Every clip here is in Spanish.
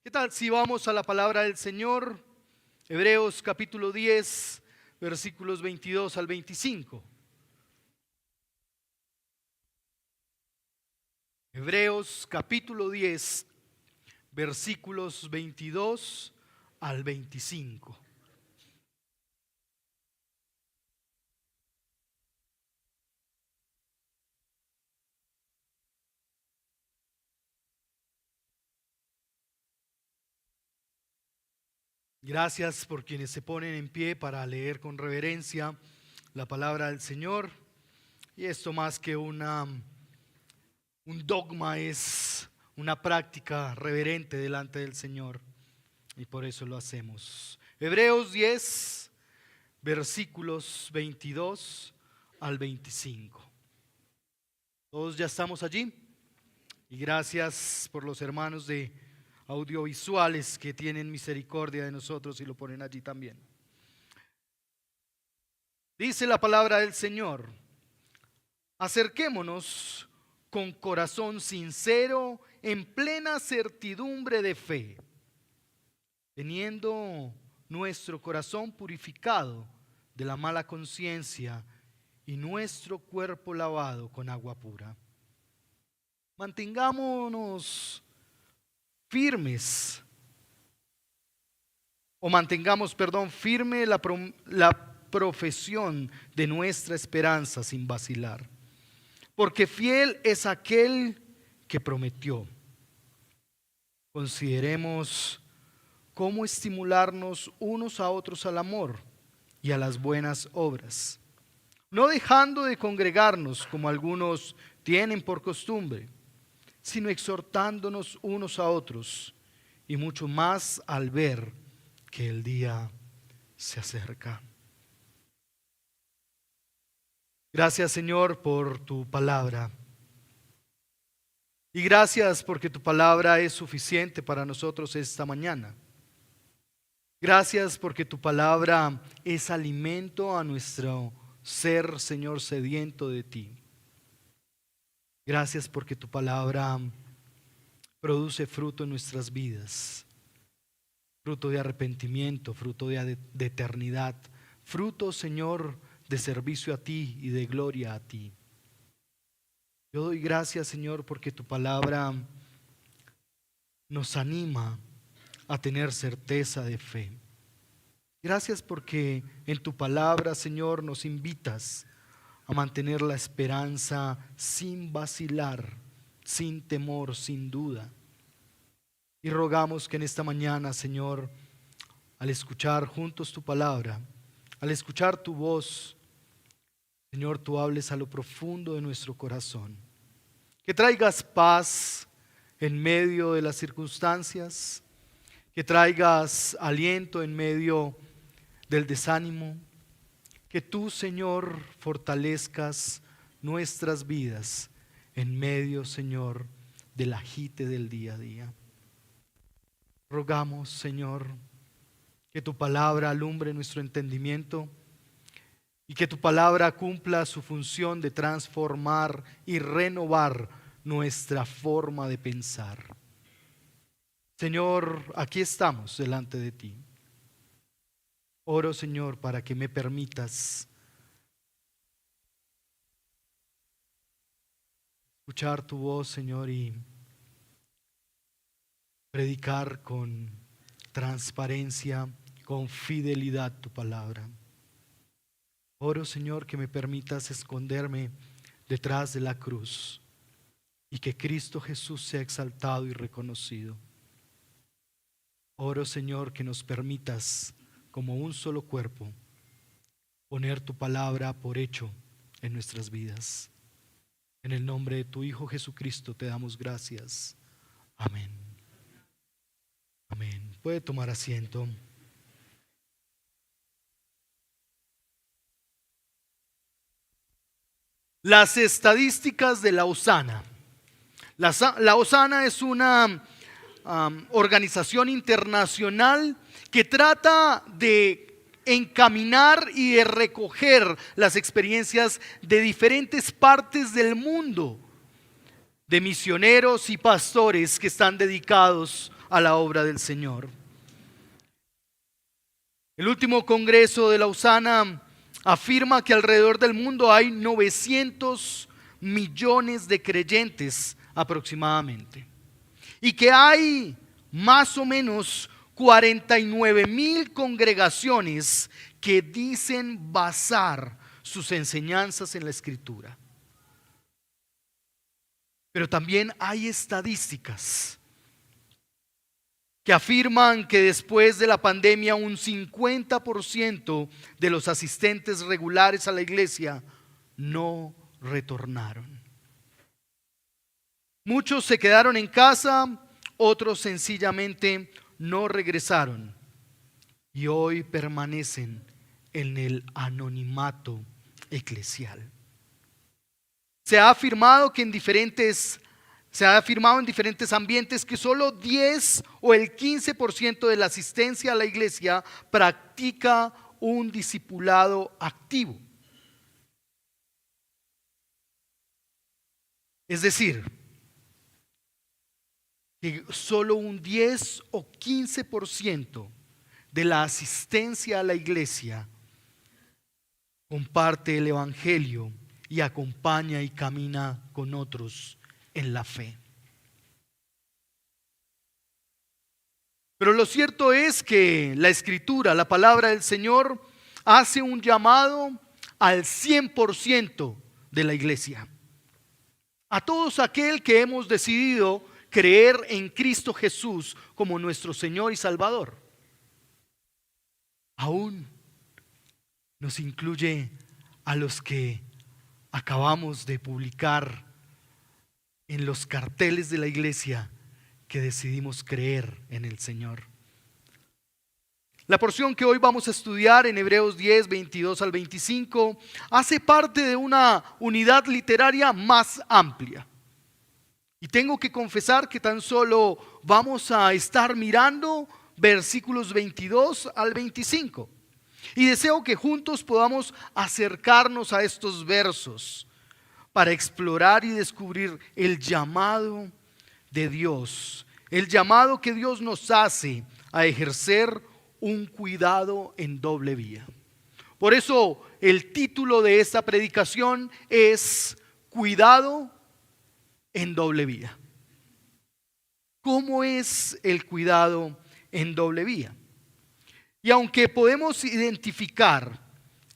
¿Qué tal si vamos a la palabra del Señor? Hebreos capítulo 10, versículos 22 al 25. Hebreos capítulo 10, versículos 22 al 25. Gracias por quienes se ponen en pie para leer con reverencia la palabra del Señor. Y esto más que un dogma, es una práctica reverente delante del Señor. Y por eso lo hacemos. Hebreos 10, versículos 22 al 25. Todos ya estamos allí. Y gracias por los hermanos de audiovisuales que tienen misericordia de nosotros y lo ponen allí también. Dice la palabra del Señor: acerquémonos con corazón sincero, en plena certidumbre de fe, teniendo nuestro corazón purificado de la mala conciencia y nuestro cuerpo lavado con agua pura. Mantengamos firme la profesión de nuestra esperanza sin vacilar, porque fiel es aquel que prometió. Consideremos cómo estimularnos unos a otros al amor y a las buenas obras, no dejando de congregarnos como algunos tienen por costumbre, sino exhortándonos unos a otros, y mucho más al ver que el día se acerca. Gracias, Señor, por tu palabra. Y gracias porque tu palabra es suficiente para nosotros esta mañana. Gracias porque tu palabra es alimento a nuestro ser, Señor, sediento de ti. Gracias porque tu palabra produce fruto en nuestras vidas, fruto de arrepentimiento, fruto de eternidad, fruto, Señor, de servicio a ti y de gloria a ti. Yo doy gracias, Señor, porque tu palabra nos anima a tener certeza de fe. Gracias porque en tu palabra, Señor, nos invitas a mantener la esperanza sin vacilar, sin temor, sin duda. Y rogamos que en esta mañana, Señor, al escuchar juntos tu palabra, al escuchar tu voz, Señor, tú hables a lo profundo de nuestro corazón. Que traigas paz en medio de las circunstancias, que traigas aliento en medio del desánimo. Que tú, Señor, fortalezcas nuestras vidas en medio, Señor, del agite del día a día. Rogamos, Señor, que tu palabra alumbre nuestro entendimiento y que tu palabra cumpla su función de transformar y renovar nuestra forma de pensar. Señor, aquí estamos delante de ti. Oro, Señor, para que me permitas escuchar tu voz, Señor, y predicar con transparencia, con fidelidad tu palabra. Oro, Señor, que me permitas esconderme detrás de la cruz y que Cristo Jesús sea exaltado y reconocido. Oro, Señor, que nos permitas como un solo cuerpo poner tu palabra por hecho en nuestras vidas. En el nombre de tu Hijo Jesucristo te damos gracias. Amén. Amén. Puede tomar asiento. Las estadísticas de la Osana. La Osana es una organización internacional que trata de encaminar y de recoger las experiencias de diferentes partes del mundo, de misioneros y pastores que están dedicados a la obra del Señor. El último congreso de Lausana afirma que alrededor del mundo hay 900 millones de creyentes aproximadamente, y que hay más o menos 49,000 congregaciones que dicen basar sus enseñanzas en la Escritura. Pero también hay estadísticas que afirman que después de la pandemia un 50% de los asistentes regulares a la iglesia no retornaron. Muchos se quedaron en casa, otros sencillamente no regresaron y hoy permanecen en el anonimato eclesial. Se ha afirmado en diferentes ambientes que solo 10 o el 15% de la asistencia a la iglesia practica un discipulado activo. Es decir, que solo un 10 o 15% de la asistencia a la iglesia comparte el evangelio y acompaña y camina con otros en la fe. Pero lo cierto es que la Escritura, la palabra del Señor, hace un llamado al 100% de la iglesia. A todos aquel que hemos decidido creer en Cristo Jesús como nuestro Señor y Salvador. Aún nos incluye a los que acabamos de publicar en los carteles de la iglesia que decidimos creer en el Señor. La porción que hoy vamos a estudiar en Hebreos 10, 22 al 25, hace parte de una unidad literaria más amplia. Y tengo que confesar que tan solo vamos a estar mirando versículos 22 al 25. Y deseo que juntos podamos acercarnos a estos versos para explorar y descubrir el llamado de Dios, el llamado que Dios nos hace a ejercer un cuidado en doble vía. Por eso el título de esta predicación es Cuidado en doble vía. ¿Cómo es el cuidado en doble vía? Y aunque podemos identificar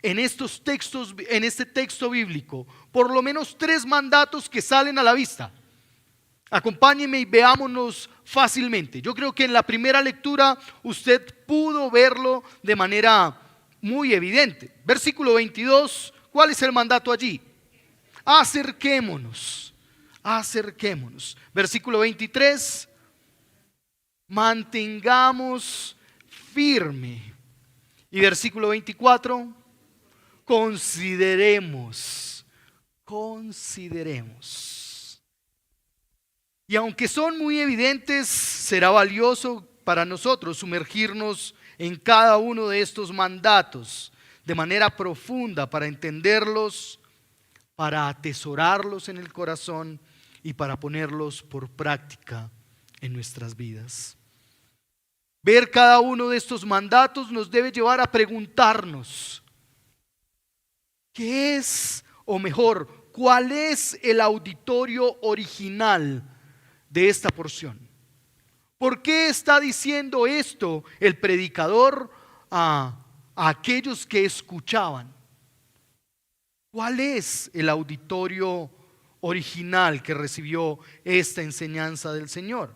en estos textos, en este texto bíblico, por lo menos 3 mandatos que salen a la vista, acompáñenme y veámonos fácilmente. Yo creo que en la primera lectura usted pudo verlo de manera muy evidente. Versículo 22, ¿cuál es el mandato allí? Acerquémonos. Versículo 23, mantengamos firme. Y versículo 24, consideremos. Y aunque son muy evidentes, será valioso para nosotros sumergirnos en cada uno de estos mandatos de manera profunda para entenderlos, para atesorarlos en el corazón y para ponerlos por práctica en nuestras vidas. Ver cada uno de estos mandatos nos debe llevar a preguntarnos, ¿qué es, o mejor, cuál es el auditorio original de esta porción? ¿Por qué está diciendo esto el predicador a aquellos que escuchaban? ¿Cuál es el auditorio original que recibió esta enseñanza del Señor?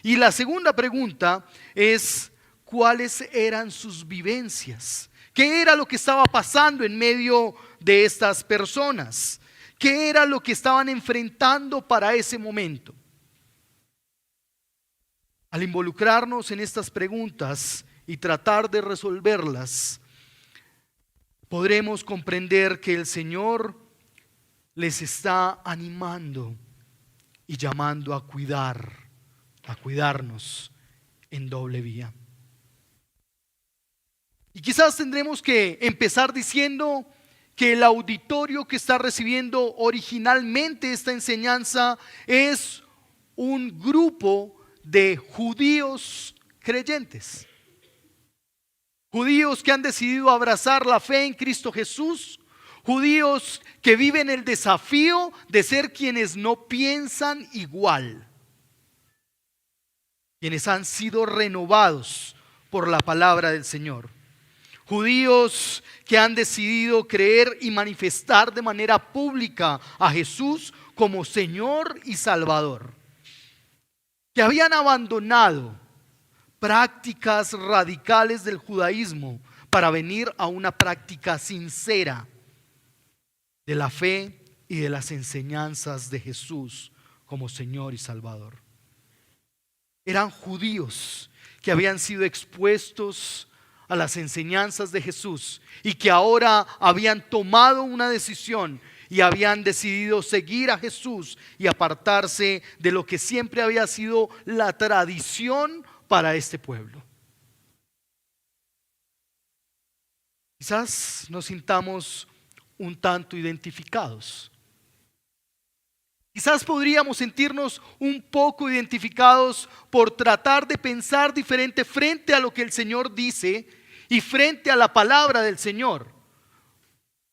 Y la segunda pregunta es, ¿cuáles eran sus vivencias? ¿Qué era lo que estaba pasando en medio de estas personas? ¿Qué era lo que estaban enfrentando para ese momento? Al involucrarnos en estas preguntas y tratar de resolverlas, podremos comprender que el Señor les está animando y llamando a cuidarnos en doble vía. Y quizás tendremos que empezar diciendo que el auditorio que está recibiendo originalmente esta enseñanza es un grupo de judíos creyentes. Judíos que han decidido abrazar la fe en Cristo Jesús. Judíos que viven el desafío de ser quienes no piensan igual. Quienes han sido renovados por la palabra del Señor. Judíos que han decidido creer y manifestar de manera pública a Jesús como Señor y Salvador. Que habían abandonado prácticas radicales del judaísmo para venir a una práctica sincera de la fe y de las enseñanzas de Jesús como Señor y Salvador. Eran judíos que habían sido expuestos a las enseñanzas de Jesús y que ahora habían tomado una decisión y habían decidido seguir a Jesús y apartarse de lo que siempre había sido la tradición para este pueblo. Quizás nos sintamos un tanto identificados. Quizás podríamos sentirnos un poco identificados por tratar de pensar diferente frente a lo que el Señor dice y frente a la palabra del Señor.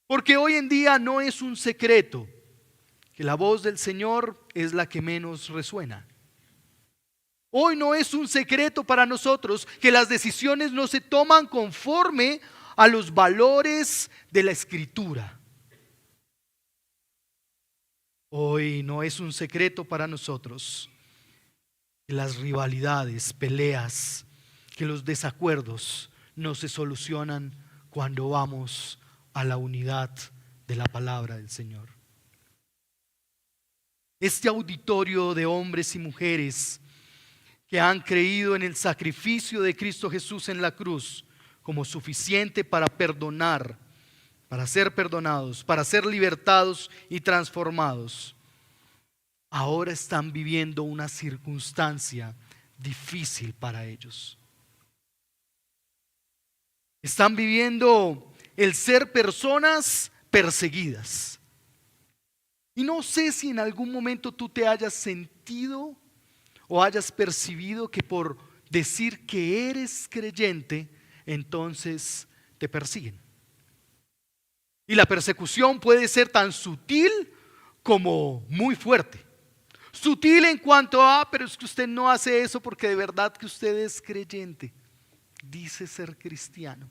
Porque hoy en día no es un secreto que la voz del Señor es la que menos resuena. Hoy no es un secreto para nosotros que las decisiones no se toman conforme a los valores de la Escritura. Hoy no es un secreto para nosotros que las rivalidades, peleas, que los desacuerdos no se solucionan cuando vamos a la unidad de la palabra del Señor. Este auditorio de hombres y mujeres que han creído en el sacrificio de Cristo Jesús en la cruz como suficiente para perdonar, para ser perdonados, para ser libertados y transformados, ahora están viviendo una circunstancia difícil para ellos. Están viviendo el ser personas perseguidas. Y no sé si en algún momento tú te hayas sentido o hayas percibido que por decir que eres creyente, entonces te persiguen. Y la persecución puede ser tan sutil como muy fuerte. Sutil en cuanto a, pero es que usted no hace eso porque de verdad que usted es creyente, dice ser cristiano.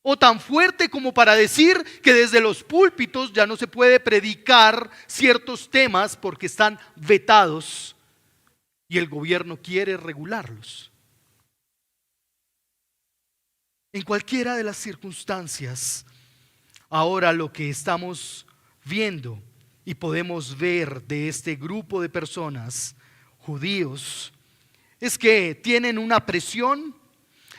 O tan fuerte como para decir que desde los púlpitos ya no se puede predicar ciertos temas porque están vetados y el gobierno quiere regularlos. En cualquiera de las circunstancias, ahora lo que estamos viendo y podemos ver de este grupo de personas, judíos, es que tienen una presión,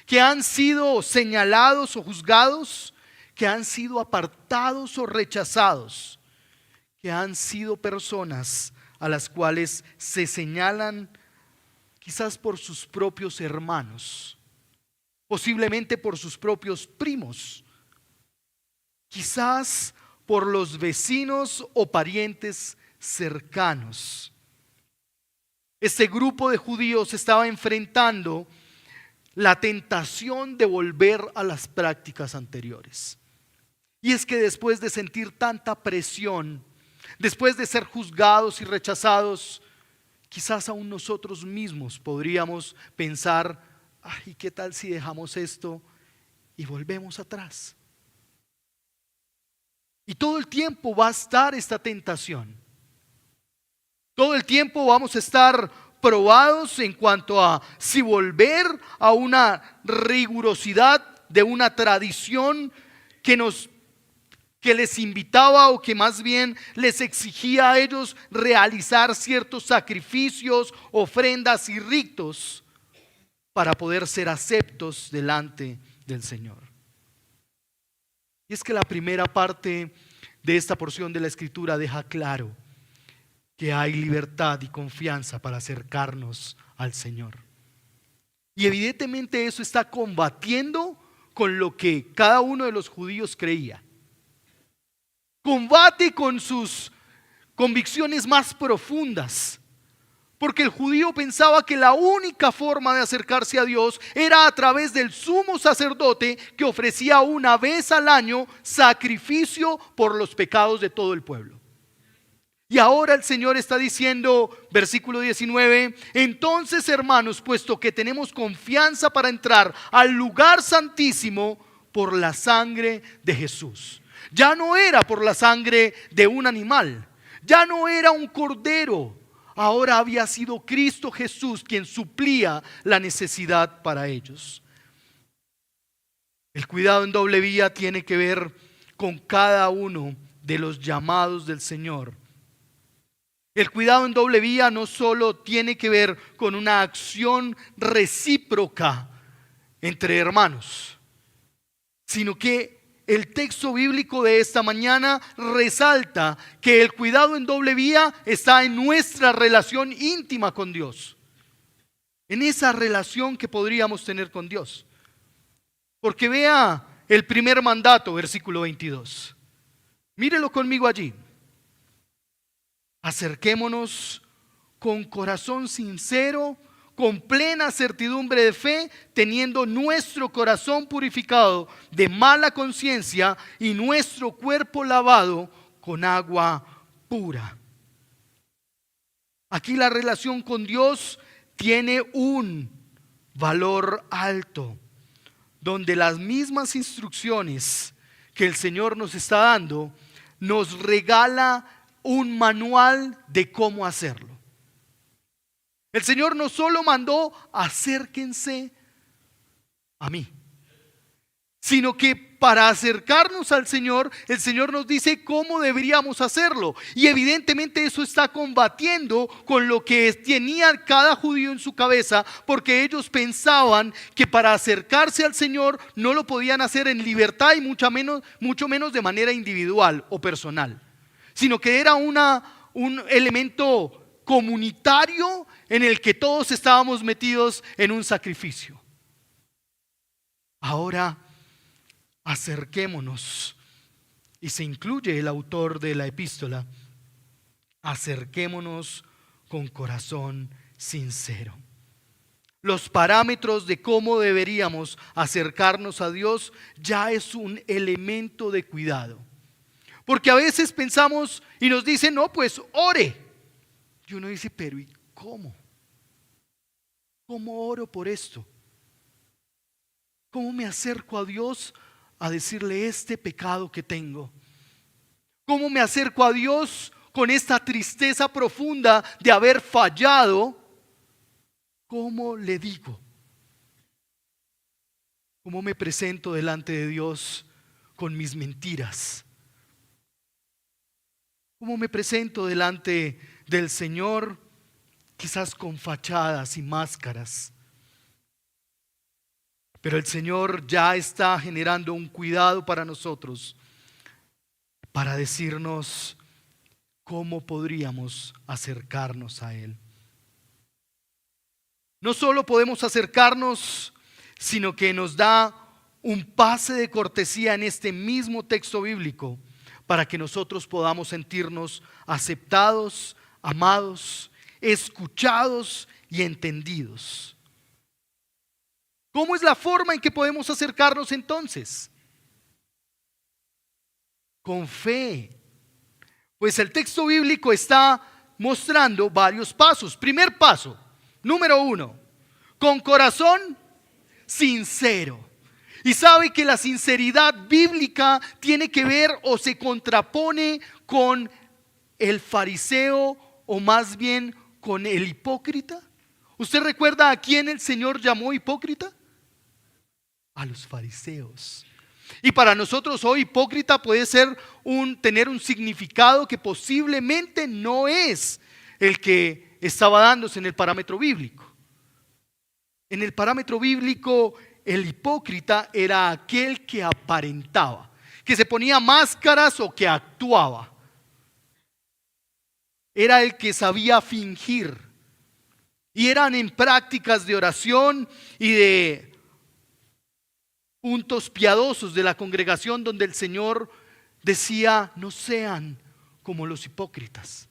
que han sido señalados o juzgados, que han sido apartados o rechazados, que han sido personas a las cuales se señalan quizás por sus propios hermanos, posiblemente por sus propios primos, quizás por los vecinos o parientes cercanos. Este grupo de judíos estaba enfrentando la tentación de volver a las prácticas anteriores. Y es que después de sentir tanta presión, después de ser juzgados y rechazados, quizás aún nosotros mismos podríamos pensar, ay, ¿qué tal si dejamos esto y volvemos atrás? Y todo el tiempo va a estar esta tentación. Todo el tiempo vamos a estar probados en cuanto a si volver a una rigurosidad de una tradición que les invitaba o que más bien les exigía a ellos realizar ciertos sacrificios, ofrendas y ritos para poder ser aceptos delante del Señor. Y es que la primera parte de esta porción de la Escritura deja claro que hay libertad y confianza para acercarnos al Señor. Y evidentemente eso está combatiendo con lo que cada uno de los judíos creía. Combate con sus convicciones más profundas, Porque el judío pensaba que la única forma de acercarse a Dios era a través del sumo sacerdote que ofrecía una vez al año sacrificio por los pecados de todo el pueblo. Y ahora el Señor está diciendo, versículo 19, entonces hermanos, puesto que tenemos confianza para entrar al lugar santísimo por la sangre de Jesús. Ya no era por la sangre de un animal, ya no era un cordero. Ahora había sido Cristo Jesús quien suplía la necesidad para ellos. El cuidado en doble vía tiene que ver con cada uno de los llamados del Señor. El cuidado en doble vía no solo tiene que ver con una acción recíproca entre hermanos, sino que el texto bíblico de esta mañana resalta que el cuidado en doble vía está en nuestra relación íntima con Dios, en esa relación que podríamos tener con Dios. Porque vea el primer mandato, versículo 22. Mírelo conmigo allí. Acerquémonos con corazón sincero, con plena certidumbre de fe, teniendo nuestro corazón purificado de mala conciencia y nuestro cuerpo lavado con agua pura. Aquí la relación con Dios tiene un valor alto, donde las mismas instrucciones que el Señor nos está dando, nos regala un manual de cómo hacerlo. El Señor no solo mandó acérquense a mí, sino que para acercarnos al Señor, el Señor nos dice cómo deberíamos hacerlo. Y evidentemente eso está combatiendo con lo que tenía cada judío en su cabeza, porque ellos pensaban que para acercarse al Señor no lo podían hacer en libertad y mucho menos de manera individual o personal, sino que era un elemento comunitario en el que todos estábamos metidos en un sacrificio. Ahora acerquémonos, y se incluye el autor de la epístola, acerquémonos con corazón sincero. Los parámetros de cómo deberíamos acercarnos a Dios ya es un elemento de cuidado. Porque a veces pensamos y nos dicen, no, pues ore. Y uno dice, pero ¿y cómo? ¿Cómo oro por esto? ¿Cómo me acerco a Dios a decirle este pecado que tengo? ¿Cómo me acerco a Dios con esta tristeza profunda de haber fallado? ¿Cómo le digo? ¿Cómo me presento delante de Dios con mis mentiras? ¿Cómo me presento delante del Señor quizás con fachadas y máscaras? Pero el Señor ya está generando un cuidado para nosotros, para decirnos cómo podríamos acercarnos a Él. No solo podemos acercarnos, sino que nos da un pase de cortesía en este mismo texto bíblico para que nosotros podamos sentirnos aceptados, amados, escuchados y entendidos. ¿Cómo es la forma en que podemos acercarnos entonces? Con fe. Pues el texto bíblico está mostrando varios pasos. Primer paso, número 1, con corazón sincero. Y sabe que la sinceridad bíblica tiene que ver o se contrapone con el fariseo o más bien con el hipócrita. ¿Usted recuerda a quién el Señor llamó hipócrita? A los fariseos. Y para nosotros hoy hipócrita puede ser tener un significado que posiblemente no es el que estaba dándose en el parámetro bíblico. En el parámetro bíblico, el hipócrita era aquel que aparentaba, que se ponía máscaras o que actuaba. Era el que sabía fingir. Y eran en prácticas de oración y de puntos piadosos de la congregación donde el Señor decía, no sean como los hipócritas.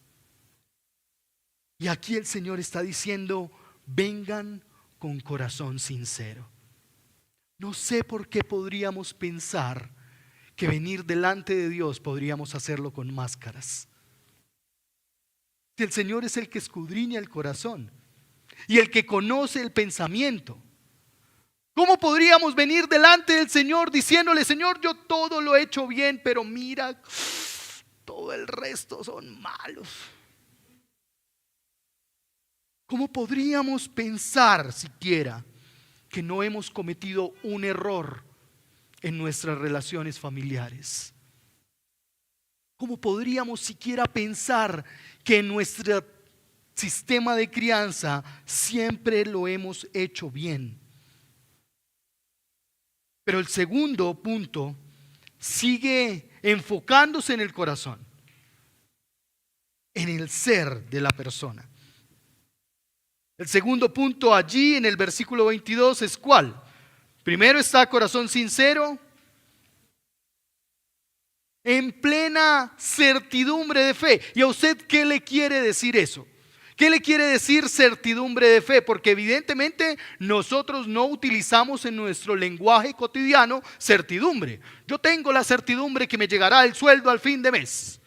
Y aquí el Señor está diciendo: vengan con corazón sincero. No sé por qué podríamos pensar que venir delante de Dios podríamos hacerlo con máscaras. Si el Señor es el que escudriña el corazón y el que conoce el pensamiento, ¿cómo podríamos venir delante del Señor diciéndole: Señor, yo todo lo he hecho bien, pero mira, todo el resto son malos? ¿Cómo podríamos pensar siquiera que no hemos cometido un error en nuestras relaciones familiares? ¿Cómo podríamos siquiera pensar que en nuestro sistema de crianza siempre lo hemos hecho bien? Pero el segundo punto sigue enfocándose en el corazón, en el ser de la persona. El segundo punto allí en el versículo 22 es ¿cuál? Primero está corazón sincero, en plena certidumbre de fe. ¿Y a usted qué le quiere decir eso? ¿Qué le quiere decir certidumbre de fe? Porque evidentemente nosotros no utilizamos en nuestro lenguaje cotidiano certidumbre. Yo tengo la certidumbre que me llegará el sueldo al fin de mes.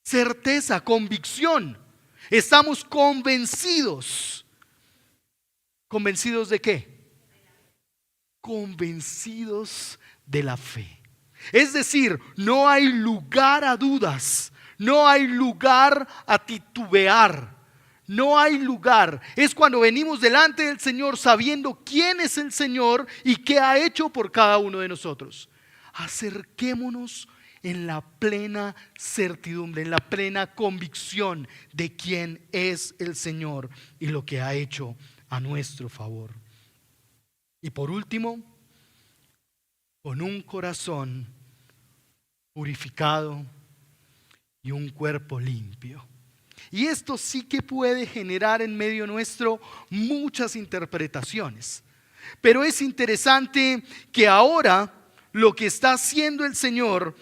Certeza, convicción. Estamos convencidos. ¿Convencidos de qué? Convencidos de la fe. Es decir, no hay lugar a dudas. No hay lugar a titubear. No hay lugar. Es cuando venimos delante del Señor sabiendo quién es el Señor y qué ha hecho por cada uno de nosotros. Acerquémonos en la plena certidumbre, en la plena convicción de quién es el Señor y lo que ha hecho a nuestro favor. Y por último, con un corazón purificado y un cuerpo limpio. Y esto sí que puede generar en medio nuestro muchas interpretaciones. Pero es interesante que ahora lo que está haciendo el Señor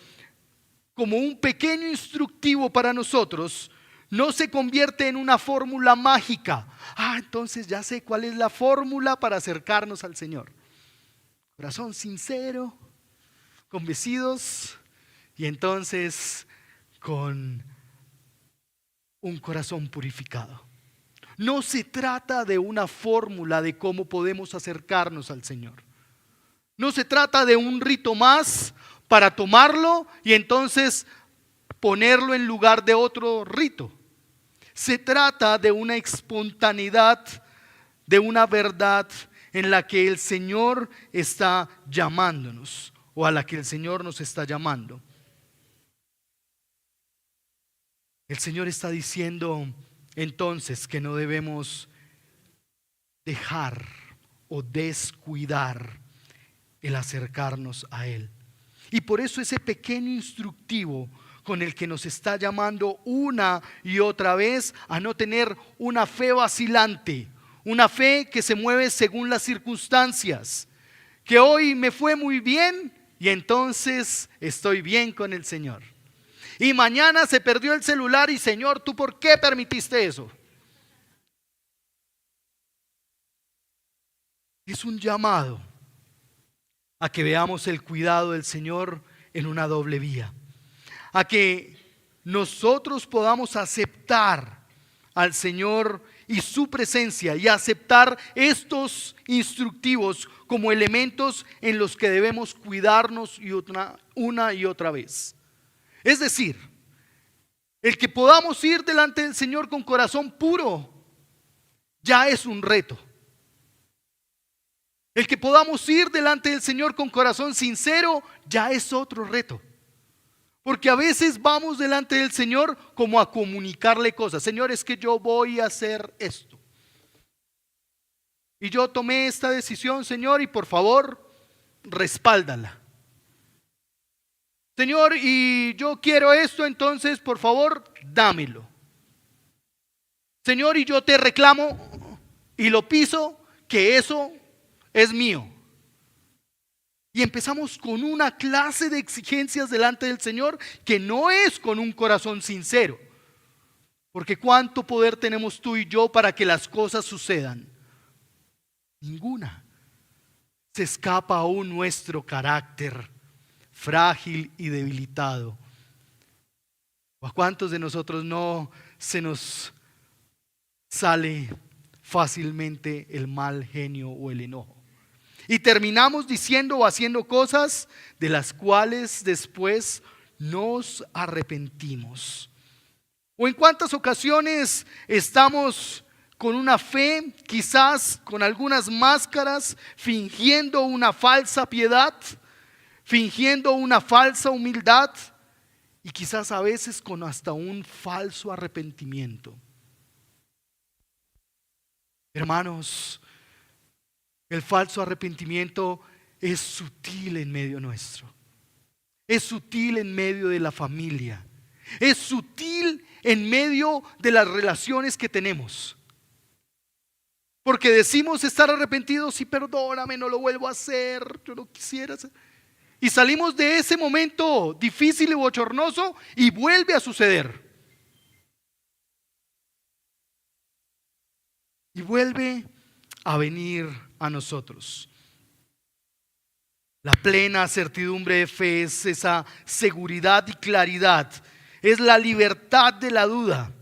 como un pequeño instructivo para nosotros no se convierte en una fórmula mágica. Entonces ya sé cuál es la fórmula para acercarnos al Señor. Corazón sincero, convencidos y entonces con un corazón purificado. No se trata de una fórmula de cómo podemos acercarnos al Señor. No se trata de un rito más para tomarlo y entonces ponerlo en lugar de otro rito. Se trata de una espontaneidad, de una verdad en la que el Señor está llamándonos o a la que el Señor nos está llamando. El Señor está diciendo entonces que no debemos dejar o descuidar el acercarnos a Él. Y por eso ese pequeño instructivo con el que nos está llamando una y otra vez a no tener una fe vacilante, una fe que se mueve según las circunstancias, que hoy me fue muy bien y entonces estoy bien con el Señor. Y mañana se perdió el celular y Señor, ¿tú por qué permitiste eso? Es un llamado a que veamos el cuidado del Señor en una doble vía, a que nosotros podamos aceptar al Señor y su presencia y aceptar estos instructivos como elementos en los que debemos cuidarnos una y otra vez. Es decir, el que podamos ir delante del Señor con corazón puro ya es un reto. El que podamos ir delante del Señor con corazón sincero ya es otro reto. Porque a veces vamos delante del Señor como a comunicarle cosas. Señor, es que yo voy a hacer esto. Y yo tomé esta decisión, Señor, y por favor, respáldala. Señor, y yo quiero esto, entonces por favor, dámelo. Señor, y yo te reclamo y lo piso que eso es mío. Y empezamos con una clase de exigencias delante del Señor que no es con un corazón sincero. Porque ¿cuánto poder tenemos tú y yo para que las cosas sucedan? Ninguna. Se escapa aún nuestro carácter frágil y debilitado. ¿A cuántos de nosotros no se nos sale fácilmente el mal genio o el enojo? Y terminamos diciendo o haciendo cosas de las cuales después nos arrepentimos. ¿O en cuántas ocasiones estamos con una fe, quizás con algunas máscaras, fingiendo una falsa piedad, fingiendo una falsa humildad y quizás a veces con hasta un falso arrepentimiento? Hermanos, el falso arrepentimiento es sutil en medio nuestro, es sutil en medio de la familia, es sutil en medio de las relaciones que tenemos. Porque decimos estar arrepentidos y perdóname, no lo vuelvo a hacer, yo no quisiera hacer. Y salimos de ese momento difícil y bochornoso y vuelve a suceder. Y vuelve a venir a nosotros. La plena certidumbre de fe es esa seguridad y claridad. Es la libertad de la duda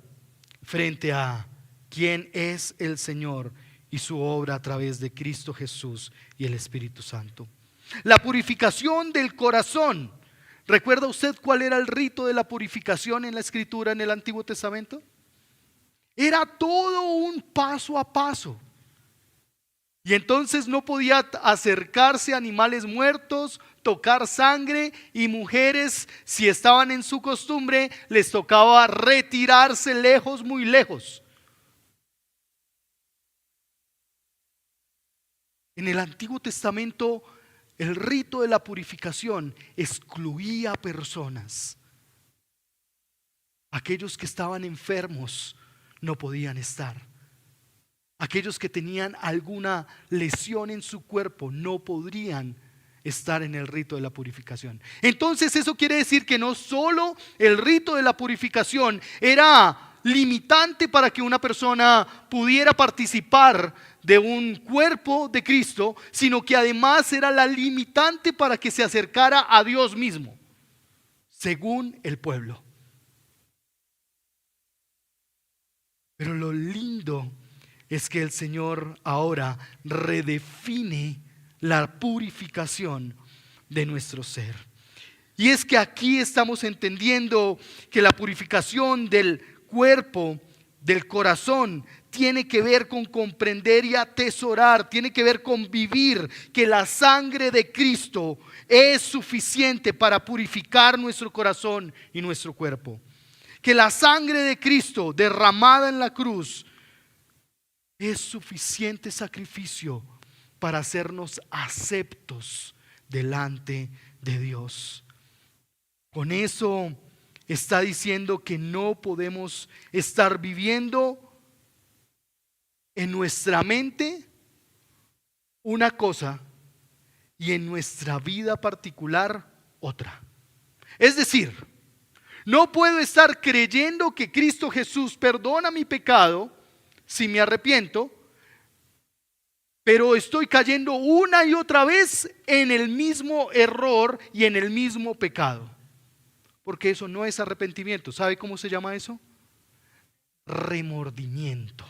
frente a quién es el Señor y su obra a través de Cristo Jesús y el Espíritu Santo. La purificación del corazón. ¿Recuerda usted cuál era el rito de la purificación en la Escritura en el Antiguo Testamento? Era todo un paso a paso. Y entonces no podía acercarse a animales muertos, tocar sangre, y mujeres, si estaban en su costumbre, les tocaba retirarse lejos, muy lejos. En el Antiguo Testamento, el rito de la purificación excluía a personas. Aquellos que estaban enfermos no podían estar. Aquellos que tenían alguna lesión en su cuerpo no podrían estar en el rito de la purificación. Entonces eso quiere decir que no solo el rito de la purificación era limitante para que una persona pudiera participar de un cuerpo de Cristo, sino que además era la limitante para que se acercara a Dios mismo, según el pueblo. Pero lo lindo es que el Señor ahora redefine la purificación de nuestro ser. Y es que aquí estamos entendiendo que la purificación del cuerpo, del corazón, tiene que ver con comprender y atesorar, tiene que ver con vivir que la sangre de Cristo es suficiente para purificar nuestro corazón y nuestro cuerpo. Que la sangre de Cristo derramada en la cruz es suficiente sacrificio para hacernos aceptos delante de Dios. Con eso está diciendo que no podemos estar viviendo en nuestra mente una cosa y en nuestra vida particular otra. Es decir, no puedo estar creyendo que Cristo Jesús perdona mi pecado si me arrepiento, pero estoy cayendo una y otra vez en el mismo error y en el mismo pecado. Porque eso no es arrepentimiento. ¿Sabe cómo se llama eso? Remordimiento.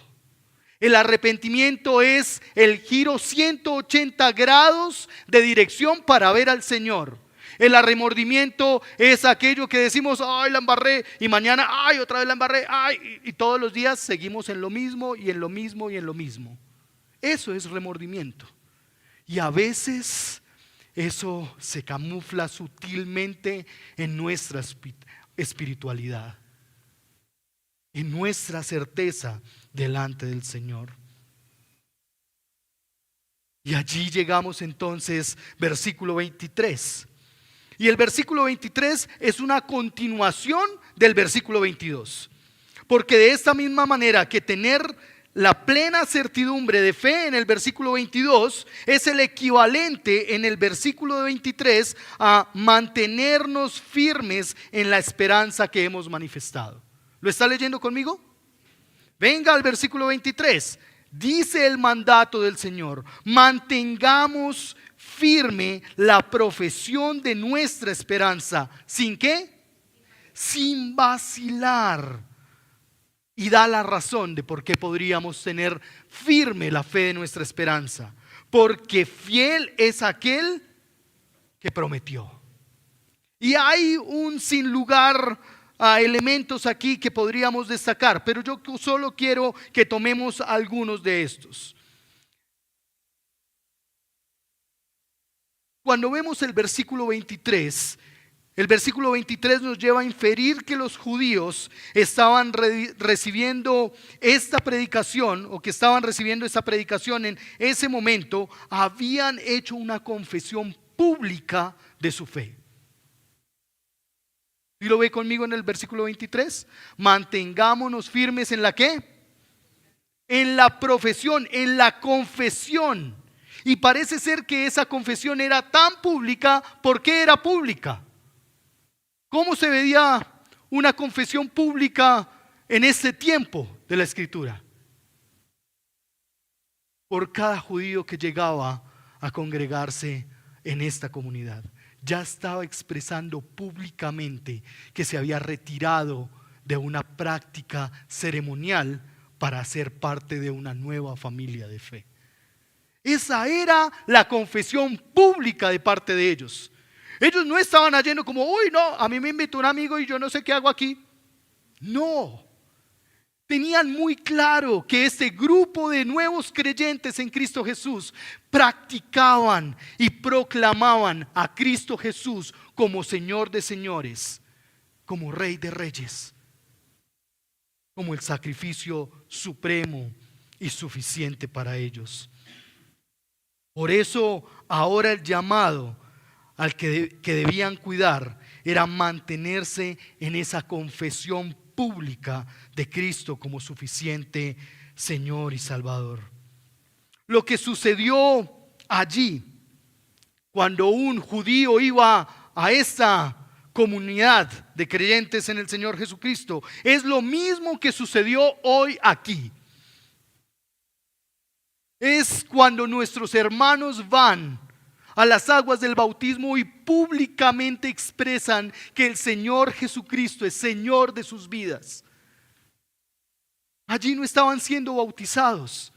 El arrepentimiento es el giro 180 grados de dirección para ver al Señor. El remordimiento es aquello que decimos, ay, la embarré, y mañana, ay, otra vez la embarré, ay, y todos los días seguimos en lo mismo y en lo mismo y en lo mismo. Eso es remordimiento. Y a veces eso se camufla sutilmente en nuestra espiritualidad, en nuestra certeza delante del Señor. Y allí llegamos entonces, versículo 23. Y el versículo 23 es una continuación del versículo 22. Porque de esta misma manera que tener la plena certidumbre de fe en el versículo 22 es el equivalente en el versículo 23 a mantenernos firmes en la esperanza que hemos manifestado. ¿Lo está leyendo conmigo? Venga al versículo 23. Dice el mandato del Señor: mantengamos firme la profesión de nuestra esperanza. ¿Sin qué? Sin vacilar. Y da la razón de por qué podríamos tener firme la fe de nuestra esperanza. Porque fiel es aquel que prometió. Y hay un sinlugar elementos aquí que podríamos destacar, pero yo solo quiero que tomemos algunos de estos. Cuando vemos el versículo 23, el versículo 23 nos lleva a inferir que los judíos estaban recibiendo esta predicación, o que estaban recibiendo esta predicación en ese momento, habían hecho una confesión pública de su fe. ¿Y lo ve conmigo en el versículo 23? Mantengámonos firmes en la ¿qué? En la profesión, en la confesión. Y parece ser que esa confesión era tan pública. ¿Por qué era pública? ¿Cómo se veía una confesión pública en ese tiempo de la Escritura? Por cada judío que llegaba a congregarse en esta comunidad, ya estaba expresando públicamente que se había retirado de una práctica ceremonial para ser parte de una nueva familia de fe. Esa era la confesión pública de parte de ellos. Ellos no estaban yendo como, uy, no, a mí me invitó un amigo y yo no sé qué hago aquí. No. Tenían muy claro que este grupo de nuevos creyentes en Cristo Jesús practicaban y proclamaban a Cristo Jesús como Señor de señores, como Rey de reyes, como el sacrificio supremo y suficiente para ellos. Por eso ahora el llamado al que debían cuidar era mantenerse en esa confesión pública de Cristo como suficiente Señor y Salvador. Lo que sucedió allí cuando un judío iba a esta comunidad de creyentes en el Señor Jesucristo es lo mismo que sucedió hoy aquí. Es cuando nuestros hermanos van a las aguas del bautismo y públicamente expresan que el Señor Jesucristo es Señor de sus vidas. Allí no estaban siendo bautizados,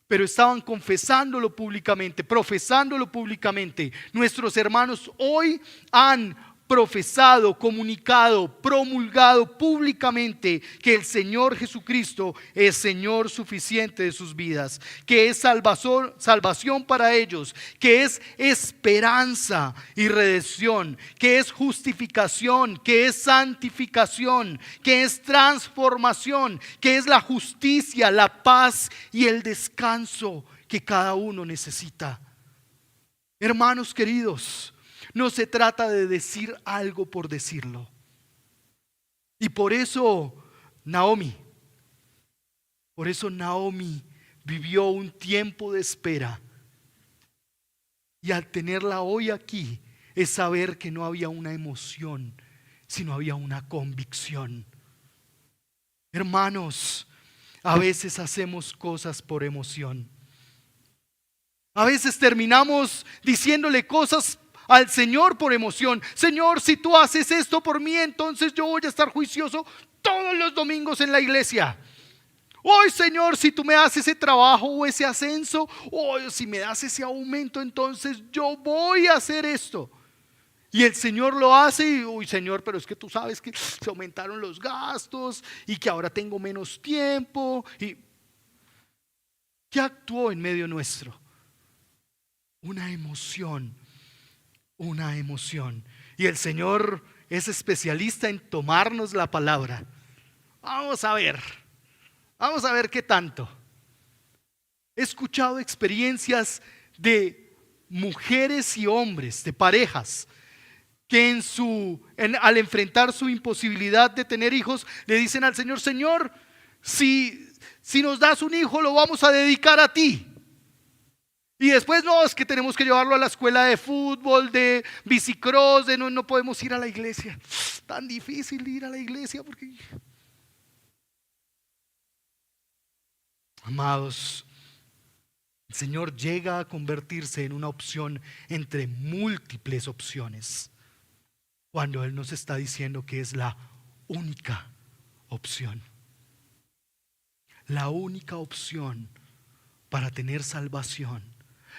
pero estaban confesándolo públicamente, profesándolo públicamente. Nuestros hermanos hoy han profesado, comunicado, promulgado públicamente que el Señor Jesucristo es Señor suficiente de sus vidas, que es salvación para ellos, que es esperanza y redención, que es justificación, que es santificación, que es transformación, que es la justicia, la paz y el descanso que cada uno necesita. Hermanos queridos, no se trata de decir algo por decirlo. Y por eso Naomi vivió un tiempo de espera. Y al tenerla hoy aquí es saber que no había una emoción, sino había una convicción. Hermanos, a veces hacemos cosas por emoción. A veces terminamos diciéndole cosas al Señor por emoción. Señor, si tú haces esto por mí, entonces yo voy a estar juicioso todos los domingos en la iglesia. Hoy, Señor, si tú me das ese trabajo o ese ascenso, o si me das ese aumento, entonces yo voy a hacer esto. Y el Señor lo hace y, uy, Señor, pero es que tú sabes que se aumentaron los gastos y que ahora tengo menos tiempo. ¿Y qué actuó en medio nuestro? Una emoción. Y el Señor es especialista en tomarnos la palabra. Vamos a ver qué tanto. He escuchado experiencias de mujeres y hombres, de parejas, que al enfrentar su imposibilidad de tener hijos, le dicen al Señor: Señor, si nos das un hijo, lo vamos a dedicar a ti. Y después no, es que tenemos que llevarlo a la escuela de fútbol, de bicicross, no podemos ir a la iglesia. Tan difícil ir a la iglesia porque... Amados, el Señor llega a convertirse en una opción entre múltiples opciones, cuando Él nos está diciendo que es la única opción. La única opción para tener salvación,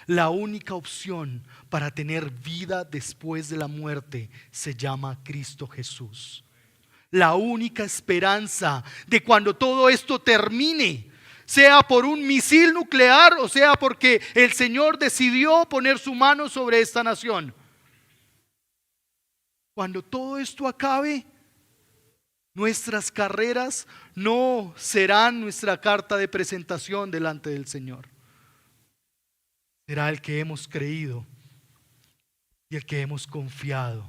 la única opción para tener vida después de la muerte se llama Cristo Jesús. La única esperanza de cuando todo esto termine, sea por un misil nuclear o sea porque el Señor decidió poner su mano sobre esta nación. Cuando todo esto acabe, nuestras carreras no serán nuestra carta de presentación delante del Señor. Será el que hemos creído y el que hemos confiado,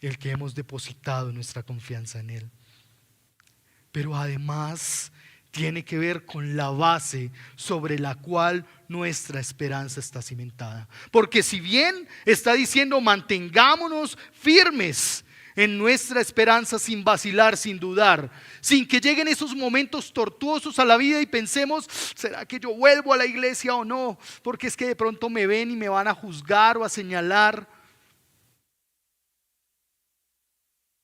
el que hemos depositado nuestra confianza en Él. Pero además tiene que ver con la base sobre la cual nuestra esperanza está cimentada. Porque si bien está diciendo mantengámonos firmes en nuestra esperanza sin vacilar, sin dudar, sin que lleguen esos momentos tortuosos a la vida y pensemos, ¿será que yo vuelvo a la iglesia o no? Porque es que de pronto me ven y me van a juzgar o a señalar.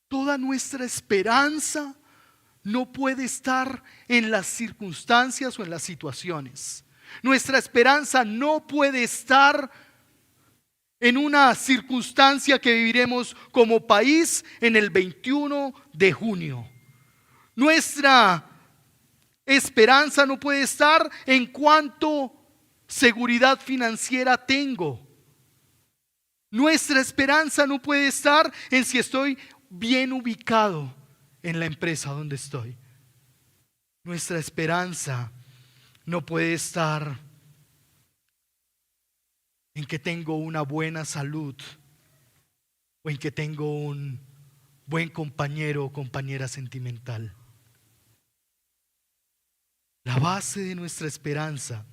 Toda nuestra esperanza no puede estar en las circunstancias o en las situaciones. Nuestra esperanza no puede estar en una circunstancia que viviremos como país en el 21 de junio. Nuestra esperanza no puede estar en cuánto seguridad financiera tengo. Nuestra esperanza no puede estar en si estoy bien ubicado en la empresa donde estoy. Nuestra esperanza no puede estar en que tengo una buena salud o en que tengo un buen compañero o compañera sentimental. La base de nuestra esperanza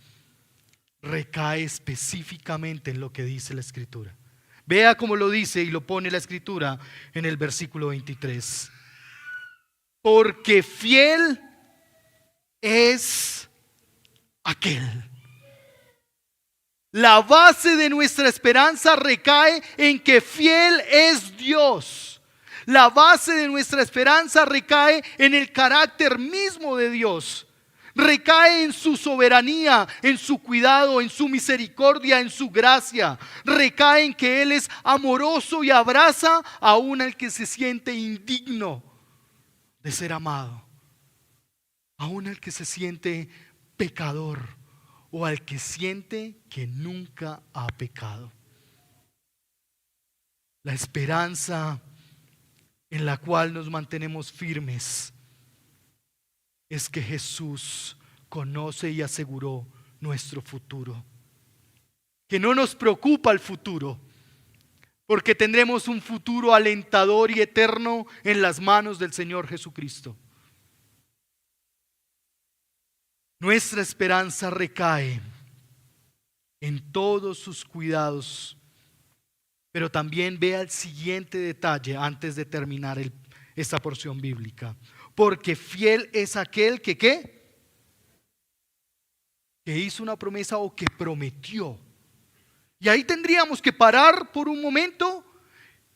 recae específicamente en lo que dice la Escritura. Vea cómo lo dice y lo pone la Escritura en el versículo 23. Porque fiel es aquel. La base de nuestra esperanza recae en que fiel es Dios. La base de nuestra esperanza recae en el carácter mismo de Dios. Recae en su soberanía, en su cuidado, en su misericordia, en su gracia. Recae en que Él es amoroso y abraza aún al que se siente indigno de ser amado, aún al que se siente pecador o al que siente que nunca ha pecado. La esperanza en la cual nos mantenemos firmes es que Jesús conoce y aseguró nuestro futuro, que no nos preocupa el futuro, porque tendremos un futuro alentador y eterno en las manos del Señor Jesucristo. Nuestra esperanza recae en todos sus cuidados, pero también vea el siguiente detalle antes de terminar esta porción bíblica. Porque fiel es aquel que ¿qué? Que hizo una promesa o que prometió. Y ahí tendríamos que parar por un momento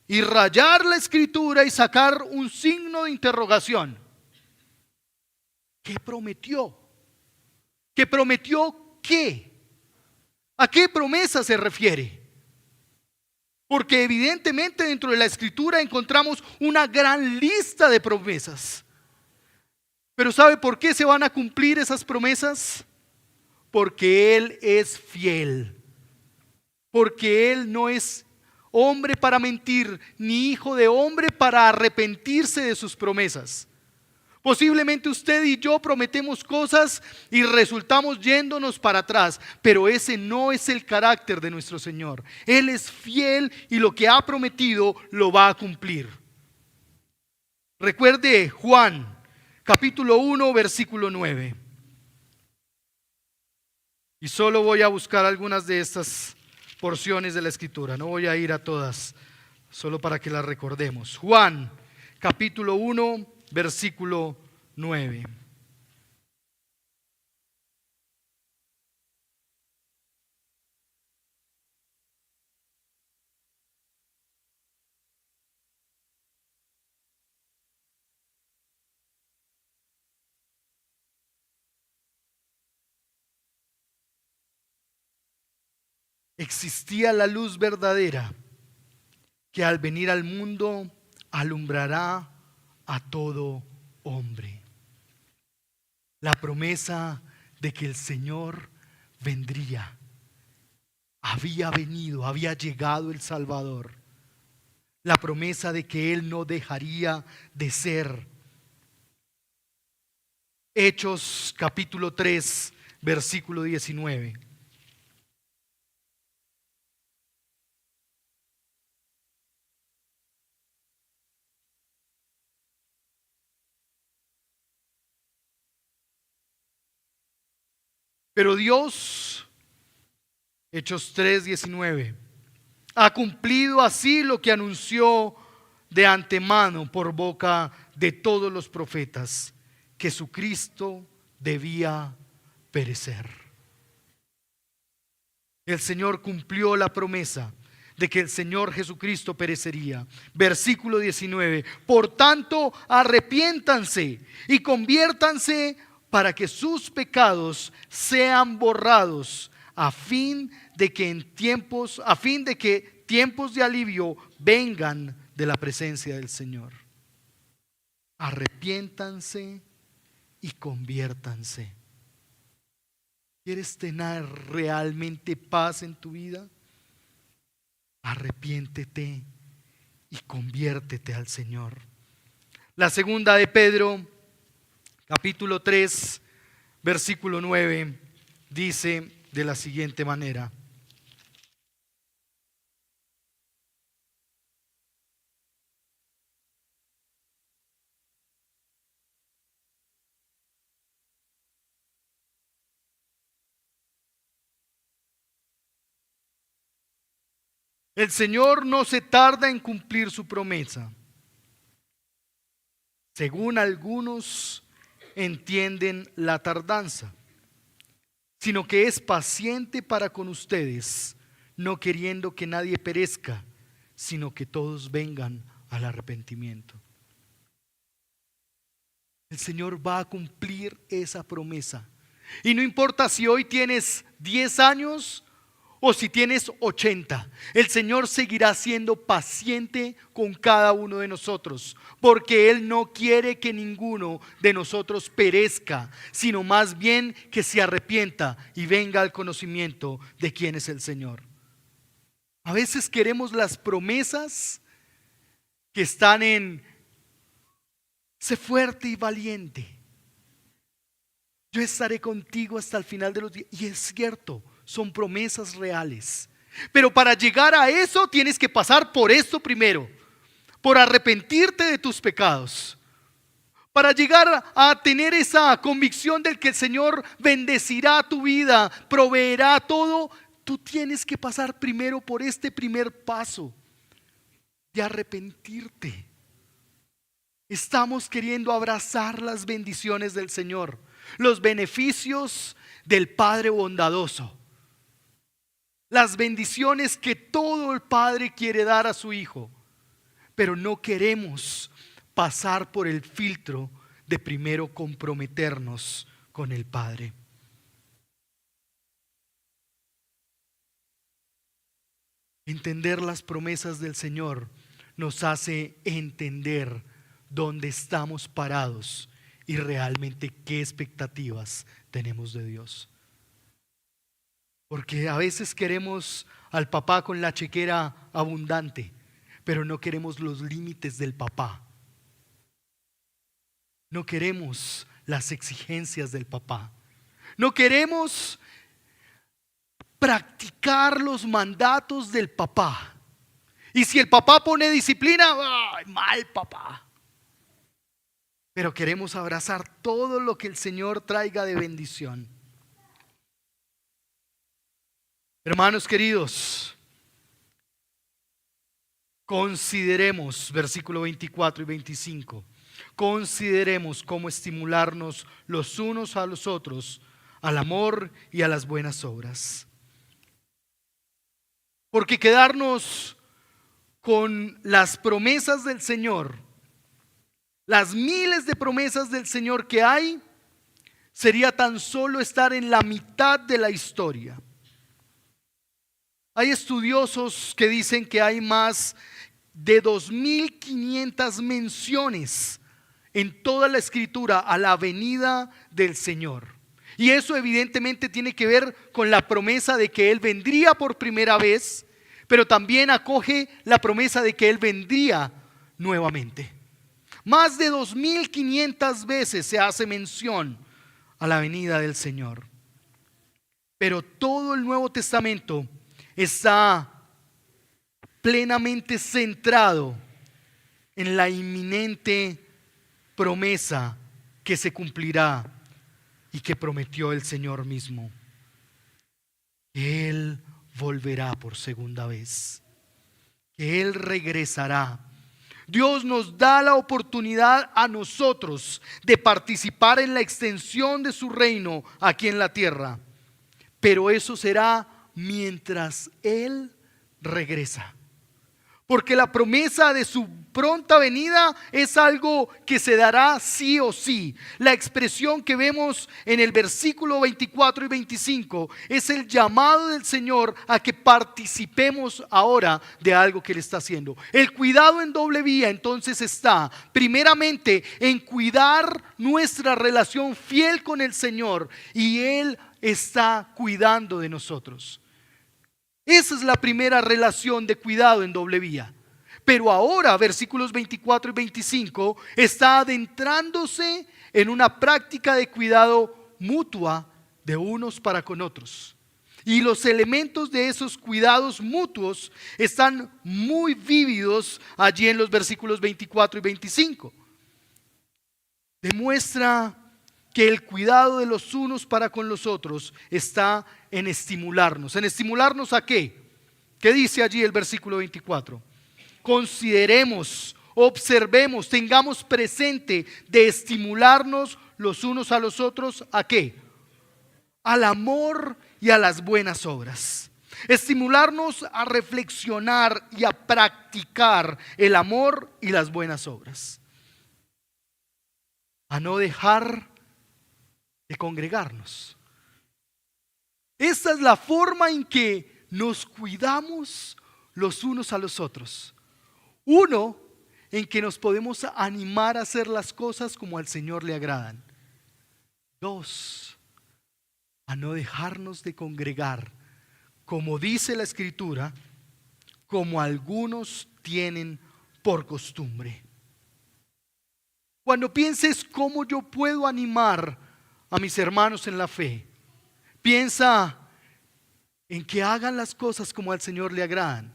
y rayar la Escritura y sacar un signo de interrogación. ¿Qué prometió? ¿Qué prometió qué? ¿A qué promesa se refiere? Porque evidentemente dentro de la Escritura encontramos una gran lista de promesas. Pero ¿sabe por qué se van a cumplir esas promesas? Porque Él es fiel. Porque Él no es hombre para mentir, ni hijo de hombre para arrepentirse de sus promesas. Posiblemente usted y yo prometemos cosas y resultamos yéndonos para atrás, pero ese no es el carácter de nuestro Señor. Él es fiel y lo que ha prometido lo va a cumplir. Recuerde Juan, capítulo 1, versículo 9. Y solo voy a buscar algunas de estas porciones de la Escritura, no voy a ir a todas, solo para que las recordemos. Juan, capítulo 1, versículo 9. existía la luz verdadera que al venir al mundo alumbrará a todo hombre. La promesa de que el Señor vendría. Había venido, había llegado el Salvador. La promesa de que Él no dejaría de ser. Hechos capítulo 3, versículo 19. Pero Dios, Hechos 3:19, ha cumplido así lo que anunció de antemano por boca de todos los profetas, que su Cristo debía perecer. El Señor cumplió la promesa de que el Señor Jesucristo perecería. Versículo 19. Por tanto, arrepiéntanse y conviértanse para que sus pecados sean borrados, a fin de que tiempos de alivio vengan de la presencia del Señor. Arrepiéntanse y conviértanse. ¿Quieres tener realmente paz en tu vida? Arrepiéntete y conviértete al Señor. La segunda de Pedro, capítulo 3, versículo 9, dice de la siguiente manera: el Señor no se tarda en cumplir su promesa, según algunos entienden la tardanza, sino que es paciente para con ustedes, no queriendo que nadie perezca, sino que todos vengan al arrepentimiento. El Señor va a cumplir esa promesa. Y no importa si hoy tienes 10 años o si tienes 80, el Señor seguirá siendo paciente con cada uno de nosotros, porque Él no quiere que ninguno de nosotros perezca, sino más bien que se arrepienta y venga al conocimiento de quién es el Señor. A veces queremos las promesas que están en sé fuerte y valiente. Yo estaré contigo hasta el final de los días. Y es cierto, son promesas reales. Pero para llegar a eso tienes que pasar por esto primero. Por arrepentirte de tus pecados. Para llegar a tener esa convicción del que el Señor bendecirá tu vida, proveerá todo, tú tienes que pasar primero por este primer paso de arrepentirte. Estamos queriendo abrazar las bendiciones del Señor, los beneficios del Padre bondadoso, las bendiciones que todo el Padre quiere dar a su Hijo, pero no queremos pasar por el filtro de primero comprometernos con el Padre. Entender las promesas del Señor nos hace entender dónde estamos parados y realmente qué expectativas tenemos de Dios. Porque a veces queremos al papá con la chequera abundante, pero no queremos los límites del papá. No queremos las exigencias del papá. No queremos practicar los mandatos del papá. Y si el papá pone disciplina, ¡ay, mal papá! Pero queremos abrazar todo lo que el Señor traiga de bendición. Hermanos queridos, consideremos, versículo 24 y 25, consideremos cómo estimularnos los unos a los otros al amor y a las buenas obras. Porque quedarnos con las promesas del Señor, las miles de promesas del Señor que hay, sería tan solo estar en la mitad de la historia. Hay estudiosos que dicen que hay más de 2500 menciones en toda la escritura a la venida del Señor. Y eso evidentemente tiene que ver con la promesa de que Él vendría por primera vez, pero también acoge la promesa de que Él vendría nuevamente. Más de 2500 veces se hace mención a la venida del Señor. Pero todo el Nuevo Testamento está plenamente centrado en la inminente promesa que se cumplirá y que prometió el Señor mismo. Que Él volverá por segunda vez, que Él regresará. Dios nos da la oportunidad a nosotros de participar en la extensión de su reino aquí en la tierra, pero eso será mientras Él regresa. Porque la promesa de su pronta venida es algo que se dará sí o sí. La expresión que vemos en el versículo 24 y 25 es el llamado del Señor a que participemos ahora de algo que Él está haciendo. El cuidado en doble vía entonces está primeramente en cuidar nuestra relación fiel con el Señor, y Él está cuidando de nosotros. Esa es la primera relación de cuidado en doble vía. Pero ahora, versículos 24 y 25, está adentrándose en una práctica de cuidado mutua de unos para con otros. Y los elementos de esos cuidados mutuos están muy vívidos allí en los versículos 24 y 25. Demuestra que el cuidado de los unos para con los otros está en estimularnos. ¿En estimularnos a qué? ¿Qué dice allí el versículo 24? Consideremos, observemos, tengamos presente de estimularnos los unos a los otros. ¿A qué? Al amor y a las buenas obras. Estimularnos a reflexionar y a practicar el amor y las buenas obras. A no dejar de congregarnos. Esta es la forma en que nos cuidamos los unos a los otros. Uno, en que nos podemos animar a hacer las cosas como al Señor le agradan. Dos, a no dejarnos de congregar, como dice la Escritura, como algunos tienen por costumbre. Cuando pienses cómo yo puedo animar a mis hermanos en la fe, piensa en que hagan las cosas como al Señor le agradan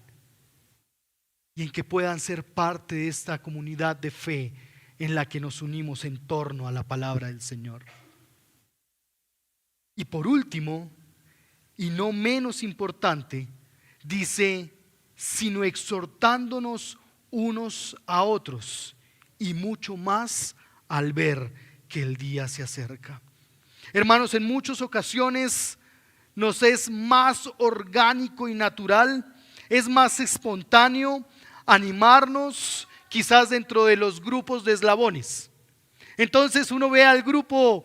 y en que puedan ser parte de esta comunidad de fe en la que nos unimos en torno a la palabra del Señor. Y por último, y no menos importante, dice, sino exhortándonos unos a otros, y mucho más al ver que el día se acerca. Hermanos, en muchas ocasiones nos es más orgánico y natural, es más espontáneo animarnos quizás dentro de los grupos de eslabones. Entonces uno ve al grupo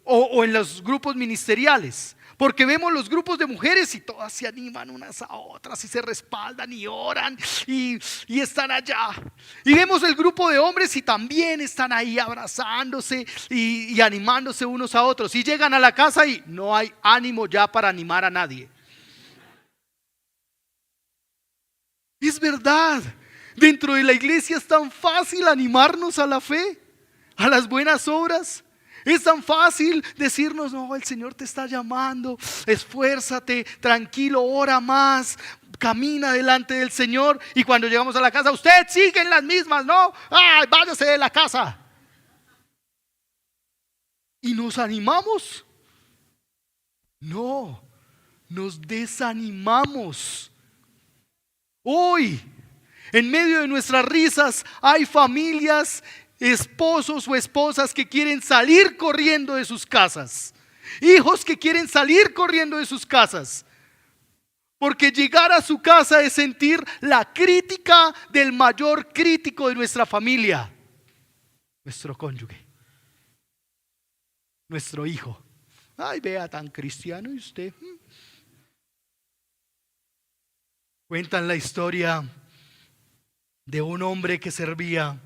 o en los grupos ministeriales, porque vemos los grupos de mujeres y todas se animan unas a otras y se respaldan y oran y están allá. Y vemos el grupo de hombres y también están ahí abrazándose y animándose unos a otros. Y llegan a la casa y no hay ánimo ya para animar a nadie. Es verdad, dentro de la iglesia es tan fácil animarnos a la fe, a las buenas obras. Es tan fácil decirnos, no, el Señor te está llamando, esfuérzate, tranquilo, ora más, camina delante del Señor. Y cuando llegamos a la casa, usted sigue en las mismas, ¿no? ¡Ay, váyase de la casa! ¿Y nos animamos? No, nos desanimamos. Hoy, en medio de nuestras risas, hay familias, esposos o esposas que quieren salir corriendo de sus casas, hijos que quieren salir corriendo de sus casas, porque llegar a su casa es sentir la crítica del mayor crítico de nuestra familia, nuestro cónyuge, nuestro hijo. Ay, vea, tan cristiano y usted. Cuentan la historia de un hombre que servía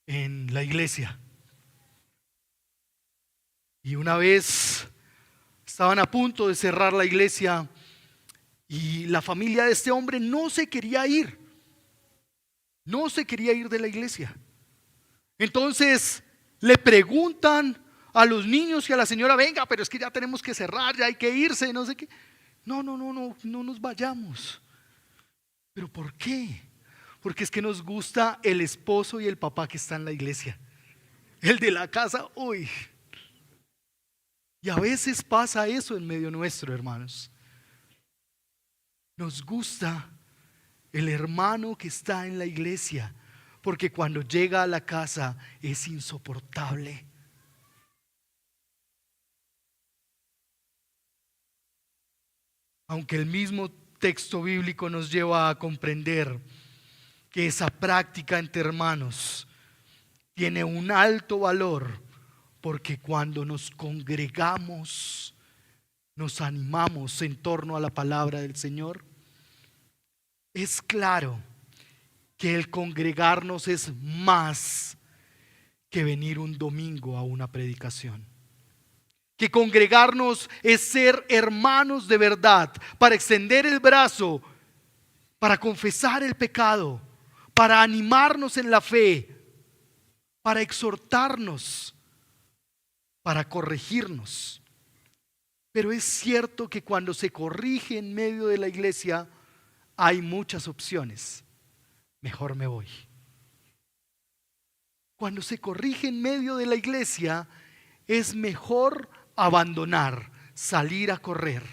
en la iglesia. Y una vez estaban a punto de cerrar la iglesia y la familia de este hombre no se quería ir. No se quería ir de la iglesia. Entonces le preguntan a los niños y a la señora: venga, pero es que ya tenemos que cerrar, ya hay que irse, no sé qué. No nos vayamos. ¿Pero por qué? Porque es que nos gusta el esposo y el papá que está en la iglesia. El de la casa, uy. Y a veces pasa eso en medio nuestro, hermanos. Nos gusta el hermano que está en la iglesia, porque cuando llega a la casa es insoportable. Aunque el mismo texto bíblico nos lleva a comprender que esa práctica entre hermanos tiene un alto valor, porque cuando nos congregamos, nos animamos en torno a la palabra del Señor. Es claro que el congregarnos es más que venir un domingo a una predicación. Que congregarnos es ser hermanos de verdad, para extender el brazo, para confesar el pecado, para animarnos en la fe, para exhortarnos, para corregirnos. Pero es cierto que cuando se corrige en medio de la iglesia hay muchas opciones. Mejor me voy. Cuando se corrige en medio de la iglesia es mejor abandonar, salir a correr.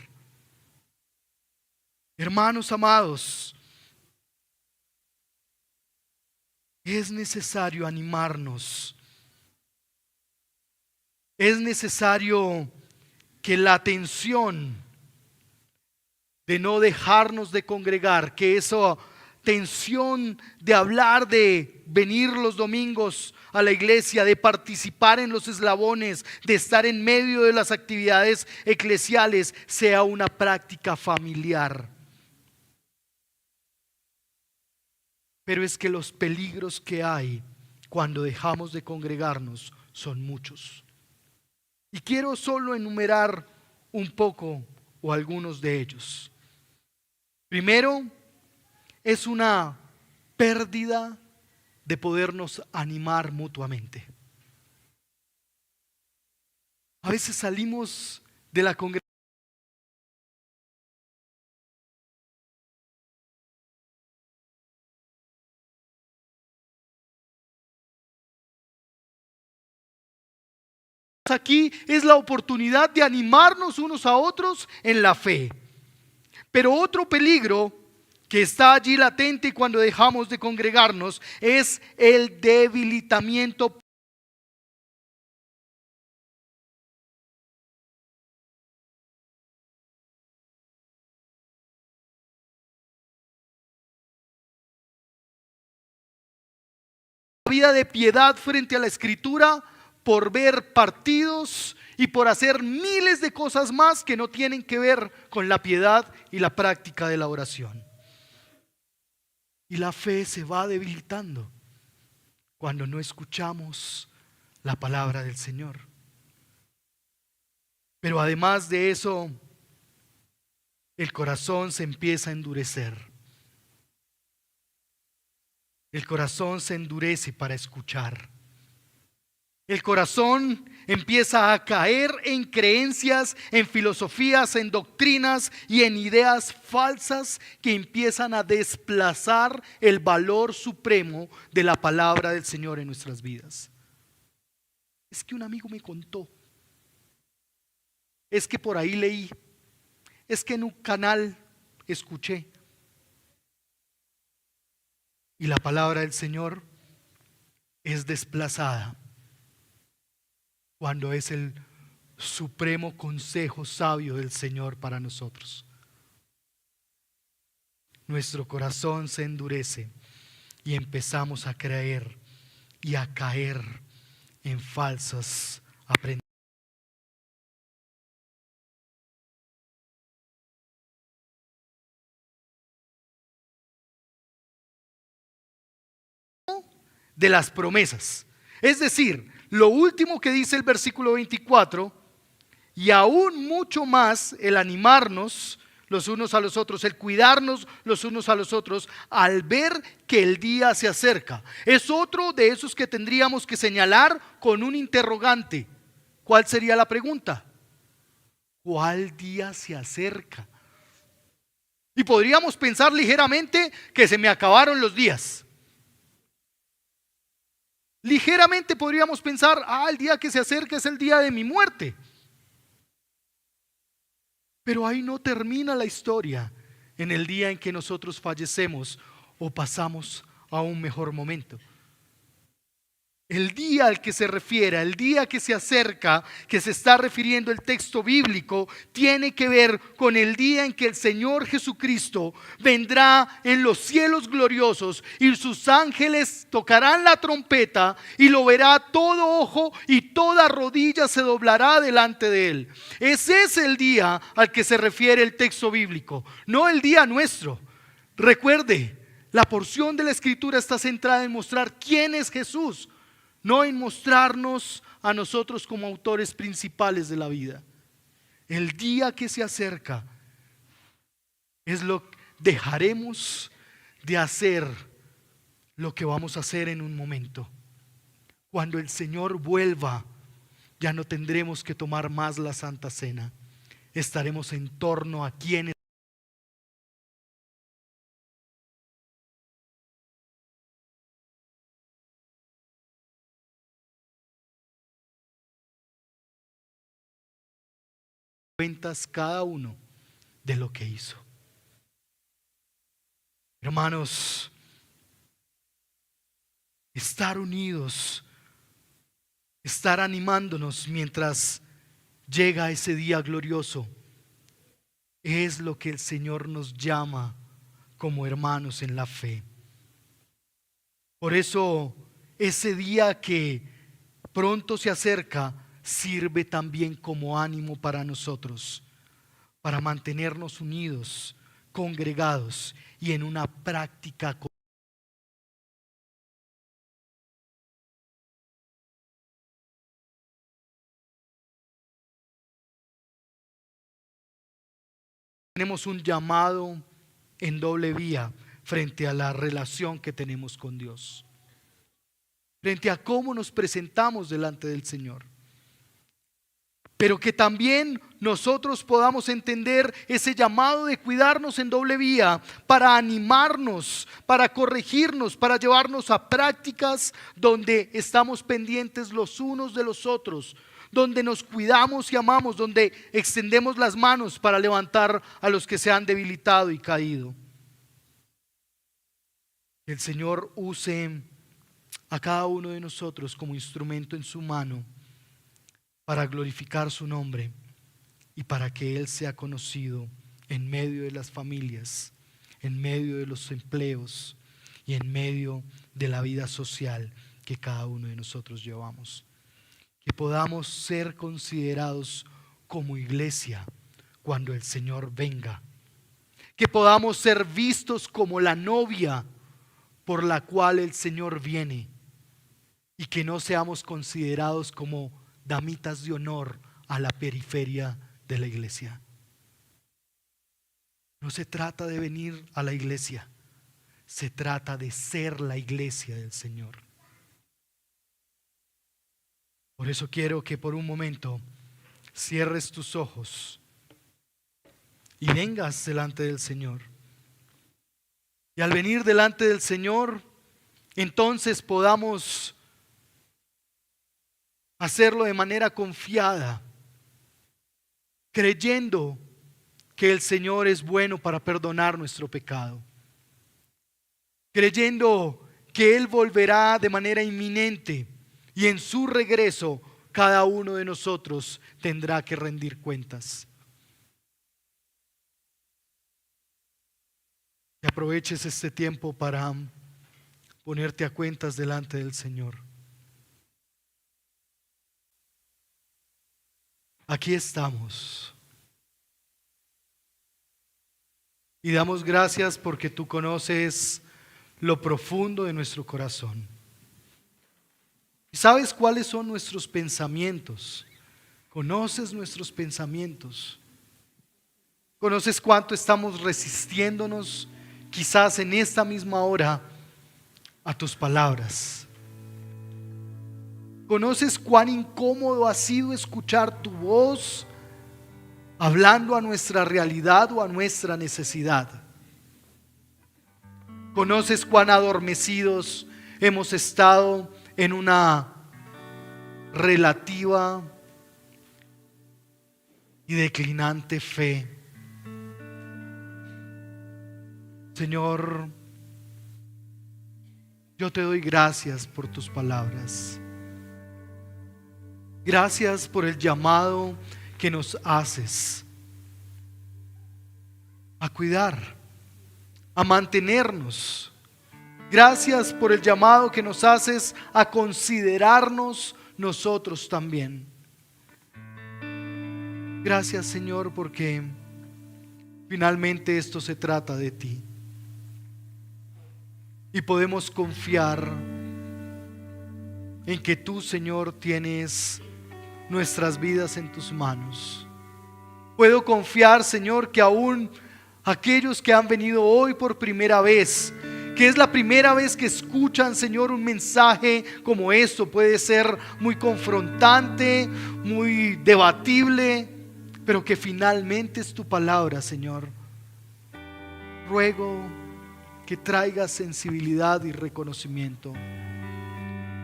Hermanos amados, es necesario animarnos. Es necesario que la atención de no dejarnos de congregar, que esa tensión de hablar, de venir los domingos a la iglesia, de participar en los eslabones, de estar en medio de las actividades eclesiales, sea una práctica familiar. Pero es que los peligros que hay cuando dejamos de congregarnos son muchos. Y quiero solo enumerar un poco o algunos de ellos. Primero, es una pérdida de podernos animar mutuamente. A veces salimos de la congregación aquí, es la oportunidad de animarnos unos a otros en la fe. Pero otro peligro que está allí latente cuando dejamos de congregarnos es el debilitamiento. Vida de piedad frente a la escritura, por ver partidos y por hacer miles de cosas más que no tienen que ver con la piedad y la práctica de la oración. Y la fe se va debilitando cuando no escuchamos la palabra del Señor. Pero además de eso, el corazón se empieza a endurecer. El corazón se endurece para escuchar. El corazón empieza a caer en creencias, en filosofías, en doctrinas y en ideas falsas que empiezan a desplazar el valor supremo de la palabra del Señor en nuestras vidas. Es que un amigo me contó, es que por ahí leí, es que en un canal escuché. Y la palabra del Señor es desplazada cuando es el supremo consejo sabio del Señor para nosotros. Nuestro corazón se endurece y empezamos a creer y a caer en falsas aprendizajes. de las promesas. Es decir, lo último que dice el versículo 24, y aún mucho más el animarnos los unos a los otros, el cuidarnos los unos a los otros al ver que el día se acerca. Es otro de esos que tendríamos que señalar con un interrogante. ¿Cuál sería la pregunta? ¿Cuál día se acerca? Y podríamos pensar ligeramente que se me acabaron los días. Ligeramente podríamos pensar, el día que se acerca es el día de mi muerte. Pero ahí no termina la historia, en el día en que nosotros fallecemos o pasamos a un mejor momento. El día al que se refiere, el día que se acerca, que se está refiriendo el texto bíblico, tiene que ver con el día en que el Señor Jesucristo vendrá en los cielos gloriosos y sus ángeles tocarán la trompeta y lo verá todo ojo y toda rodilla se doblará delante de él. Ese es el día al que se refiere el texto bíblico, no el día nuestro. Recuerde, la porción de la Escritura está centrada en mostrar quién es Jesús, no en mostrarnos a nosotros como autores principales de la vida. El día que se acerca es dejaremos de hacer lo que vamos a hacer en un momento. Cuando el Señor vuelva, ya no tendremos que tomar más la Santa Cena. Estaremos en torno a quienes cuentas cada uno de lo que hizo. Hermanos, estar unidos, estar animándonos mientras llega ese día glorioso, es lo que el Señor nos llama como hermanos en la fe. Por eso ese día que pronto se acerca sirve también como ánimo para nosotros, para mantenernos unidos, congregados y en una práctica. Tenemos un llamado en doble vía frente a la relación que tenemos con Dios, frente a cómo nos presentamos delante del Señor. Pero que también nosotros podamos entender ese llamado de cuidarnos en doble vía para animarnos, para corregirnos, para llevarnos a prácticas donde estamos pendientes los unos de los otros, donde nos cuidamos y amamos, donde extendemos las manos para levantar a los que se han debilitado y caído. Que el Señor use a cada uno de nosotros como instrumento en su mano para glorificar su nombre y para que Él sea conocido en medio de las familias, en medio de los empleos y en medio de la vida social que cada uno de nosotros llevamos. Que podamos ser considerados como iglesia cuando el Señor venga. Que podamos ser vistos como la novia por la cual el Señor viene. Y que no seamos considerados como damitas de honor a la periferia de la iglesia. No se trata de venir a la iglesia, se trata de ser la iglesia del Señor. Por eso quiero que por un momento cierres tus ojos y vengas delante del Señor. Y al venir delante del Señor, entonces podamos hacerlo de manera confiada, creyendo que el Señor es bueno para perdonar nuestro pecado, creyendo que Él volverá de manera inminente y en su regreso cada uno de nosotros tendrá que rendir cuentas. Que aproveches este tiempo para ponerte a cuentas delante del Señor. Aquí estamos. Y damos gracias porque tú conoces lo profundo de nuestro corazón. ¿Y sabes cuáles son nuestros pensamientos? Conoces nuestros pensamientos. Conoces cuánto estamos resistiéndonos, quizás en esta misma hora, a tus palabras. Conoces cuán incómodo ha sido escuchar tu voz hablando a nuestra realidad o a nuestra necesidad. Conoces cuán adormecidos hemos estado en una relativa y declinante fe. Señor, yo te doy gracias por tus palabras. Gracias por el llamado que nos haces a cuidar, a mantenernos. Gracias por el llamado que nos haces a considerarnos nosotros también. Gracias, Señor, porque finalmente esto se trata de ti. Y podemos confiar en que tú, Señor, tienes nuestras vidas en tus manos. Puedo confiar, Señor, que aún aquellos que han venido hoy por primera vez, que es la primera vez que escuchan, Señor, un mensaje como esto, puede ser muy confrontante, muy debatible, pero que finalmente es tu palabra, Señor. Ruego que traigas sensibilidad y reconocimiento.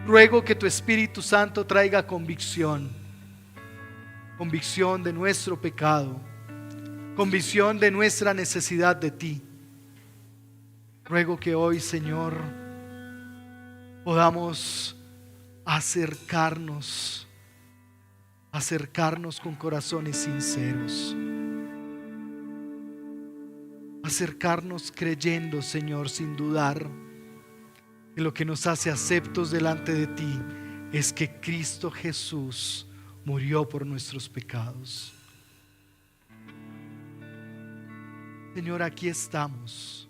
Ruego que tu Espíritu Santo traiga convicción de nuestro pecado, convicción de nuestra necesidad de ti. Ruego que hoy, Señor, podamos acercarnos con corazones sinceros, acercarnos creyendo, Señor, sin dudar que lo que nos hace aceptos delante de ti es que Cristo Jesús murió por nuestros pecados. Señor, aquí estamos.